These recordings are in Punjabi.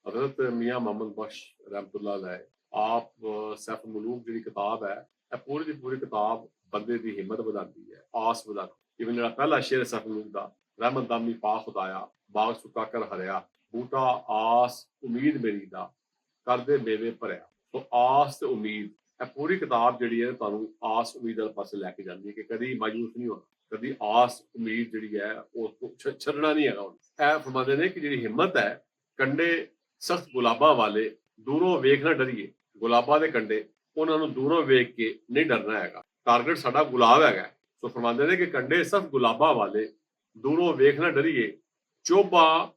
हज़रत मियाँ मोहम्मद बख्श रहमतुल्लाह अलैह आप सैफ मुलूक जिहड़ी किताब है पूरी दी पूरी किताब बंदे दी हिम्मत वधांदी है, आस वधांदी। इवन जिहड़ा पहला शेर है सैफ मुलूक दा, रहमत दामी पा खुदाया, बाग सुका कर हरिया, बूटा आस उम्मीद मेरी दा, कर दे मेवे भरिया। तो आस ते उम्मीद पूरी किताब जिहड़ी है तुहानूं आस उम्मीद वाले पासे लैके जांदी है कि कदी मायूस नहीं होना, कदी आस उम्मीद जिहड़ी है ਉਹ ਛੱਡਣਾ ਨਹੀਂ ਹੈਗਾ। ਇਹ ਫਰਮਾਉਂਦੇ ਨੇ ਕਿ ਜਿਹੜੀ ਹਿੰਮਤ ਹੈ ਕੰਡੇ ਸਖਤ ਗੁਲਾਬਾਂ ਵਾਲੇ ਦੂਰੋਂ ਵੇਖ ਨਾ ਡਰੀਏ। ਗੁਲਾਬਾਂ ਦੇ ਕੰਡੇ ਉਹਨਾਂ ਨੂੰ ਦੂਰੋਂ ਵੇਖ ਕੇ ਨਹੀਂ ਡਰਨਾ ਹੈਗਾ। ਟਾਰਗੇਟ ਸਾਡਾ ਗੁਲਾਬ ਹੈਗਾ। ਸੋ ਫਰਮਾਉਂਦੇ ਨੇ ਕਿ ਕੰਡੇ ਸਖਤ ਗੁਲਾਬਾਂ ਵਾਲੇ ਦੂਰੋਂ ਵੇਖ ਨਾ ਡਰੀਏ, ਚੋਬਾ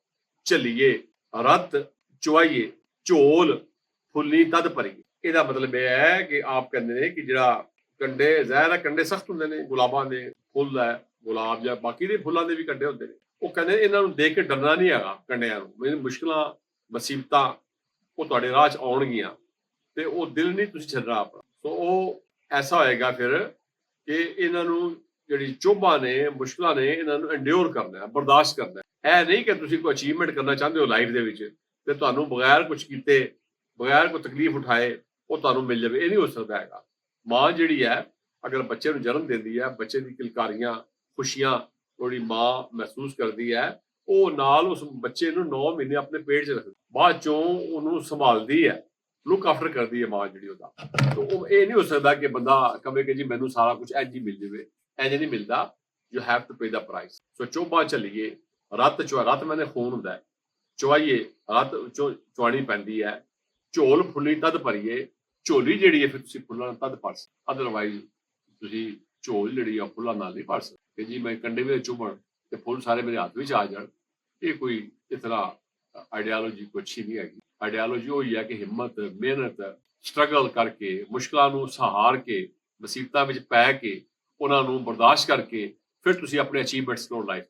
ਝੱਲੀਏ, ਰੱਤ ਚੁਆਈਏ, ਝੋਲ ਫੁੱਲੀ ਤਦ ਭਰੀਏ। ਇਹਦਾ ਮਤਲਬ ਇਹ ਹੈ ਕਿ ਆਪ ਕਹਿੰਦੇ ਨੇ ਕਿ ਜਿਹੜਾ ਕੰਡੇ ਜ਼ਾਹਿਰ ਹੈ ਕੰਡੇ ਸਖਤ ਹੁੰਦੇ ਨੇ, ਗੁਲਾਬਾਂ ਦੇ ਫੁੱਲ ਹੈ, ਗੁਲਾਬ ਜਾਂ ਬਾਕੀ ਦੇ ਫੁੱਲਾਂ ਦੇ ਵੀ ਕੰਡੇ ਹੁੰਦੇ ਨੇ। ਉਹ ਕਹਿੰਦੇ ਇਹਨਾਂ ਨੂੰ ਦੇਖ ਕੇ ਡਰਨਾ ਨਹੀਂ ਹੈਗਾ। ਕੰਡਿਆਂ ਨੂੰ ਮੁਸ਼ਕਲਾਂ ਮੁਸੀਬਤਾਂ ਉਹ ਤੁਹਾਡੇ ਰਾਹ 'ਚ ਆਉਣਗੀਆਂ ਤੇ ਉਹ ਦਿਲ ਨਹੀਂ ਤੁਸੀਂ ਛੱਡਣਾ ਆਪਣਾ। ਸੋ ਉਹ ਐਸਾ ਹੋਏਗਾ ਫਿਰ ਕਿ ਇਹਨਾਂ ਨੂੰ ਜਿਹੜੀ ਚੋਭਾਂ ਨੇ, ਮੁਸ਼ਕਲਾਂ ਨੇ, ਇਹਨਾਂ ਨੂੰ ਐਂਡਿਓਰ ਕਰਨਾ, ਬਰਦਾਸ਼ਤ ਕਰਨਾ। ਇਹ ਨਹੀਂ ਕਿ ਤੁਸੀਂ ਕੋਈ ਅਚੀਵਮੈਂਟ ਕਰਨਾ ਚਾਹੁੰਦੇ ਹੋ ਲਾਈਫ ਦੇ ਵਿੱਚ ਤੇ ਤੁਹਾਨੂੰ ਬਗੈਰ ਕੁਝ ਕੀਤੇ, ਬਗੈਰ ਕੋਈ ਤਕਲੀਫ ਉਠਾਏ ਉਹ ਤੁਹਾਨੂੰ ਮਿਲ ਜਾਵੇ। ਇਹ ਨਹੀਂ ਹੋ ਸਕਦਾ ਹੈਗਾ। ਮਾਂ ਜਿਹੜੀ ਹੈ ਅਗਰ ਬੱਚੇ ਨੂੰ ਜਨਮ ਦਿੰਦੀ ਹੈ, ਬੱਚੇ ਦੀ ਕਿਲਕਾਰੀਆਂ, ਖੁਸ਼ੀਆਂ ਜਿਹੜੀ ਮਾਂ ਮਹਿਸੂਸ ਕਰਦੀ ਹੈ, ਉਹ ਨਾਲ ਉਸ ਬੱਚੇ ਨੂੰ 9 ਮਹੀਨੇ ਆਪਣੇ ਪੇਟ 'ਚ ਰੱਖਦੀ, ਬਾਅਦ ਚੋਂ ਉਹਨੂੰ ਸੰਭਾਲਦੀ ਹੈ, ਲੁੱਕ ਆਫਟਰ ਕਰਦੀ ਹੈ ਮਾਂ ਜਿਹੜੀ ਉਹਦਾ। ਉਹ ਇਹ ਨਹੀਂ ਹੋ ਸਕਦਾ ਕਿ ਬੰਦਾ ਕਹੇ ਕਿ ਜੀ ਮੈਨੂੰ ਸਾਰਾ ਕੁਝ ਇੰਝ ਹੀ ਮਿਲ ਜਾਵੇ। ਇੰਝ ਨਹੀਂ ਮਿਲਦਾ। You have to pay the price. ਸੋ ਚੋਭਾ ਝੱਲੀਏ, ਰੱਤ ਮੈਨੇ ਖੂਨ ਹੁੰਦਾ, ਚੁਆਈਏ, ਰੱਤ ਚੁਆਣੀ ਪੈਂਦੀ ਹੈ, ਝੋਲ ਫੁੱਲੀ ਤਦ ਭਰੀਏ। ਝੋਲੀ ਜਿਹੜੀ ਹੈ ਫਿਰ ਤੁਸੀਂ ਫੁੱਲਾਂ ਨਾਲ ਤਦ ਭਰ ਸਕਦੇ, ਅਦਰਵਾਈਜ਼ ਤੁਸੀਂ ਝੋਲ ਜਿਹੜੀ ਆ ਫੁੱਲਾਂ ਨਾਲ ਨਹੀਂ ਭਰ ਸਕਦੇ ਕਿ ਜੀ ਮੈਂ ਕੰਡੇ ਵਿੱਚ ਚੁਭਣ ਤੇ ਫੁੱਲ ਸਾਰੇ ਮੇਰੇ ਹੱਥ ਵਿੱਚ ਆ ਜਾਣ। ਇਹ ਕੋਈ ਇਸ ਤਰ੍ਹਾਂ ਆਈਡੀਆਲੋਜੀ ਕੋਈ ਅੱਛੀ ਨਹੀਂ ਹੈਗੀ। ਆਈਡੀਆਲੋਜੀ ਉਹ ਹੀ ਹੈ ਕਿ ਹਿੰਮਤ, ਮਿਹਨਤ, ਸਟਰਗਲ ਕਰਕੇ, ਮੁਸ਼ਕਲਾਂ ਨੂੰ ਸਹਾਰ ਕੇ, ਮੁਸੀਬਤਾਂ ਵਿੱਚ ਪੈ ਕੇ, ਉਹਨਾਂ ਨੂੰ ਬਰਦਾਸ਼ਤ ਕਰਕੇ ਫਿਰ ਤੁਸੀਂ ਆਪਣੇ ਅਚੀਵਮੈਂਟਸ ਨੂੰ ਲਾਈਫ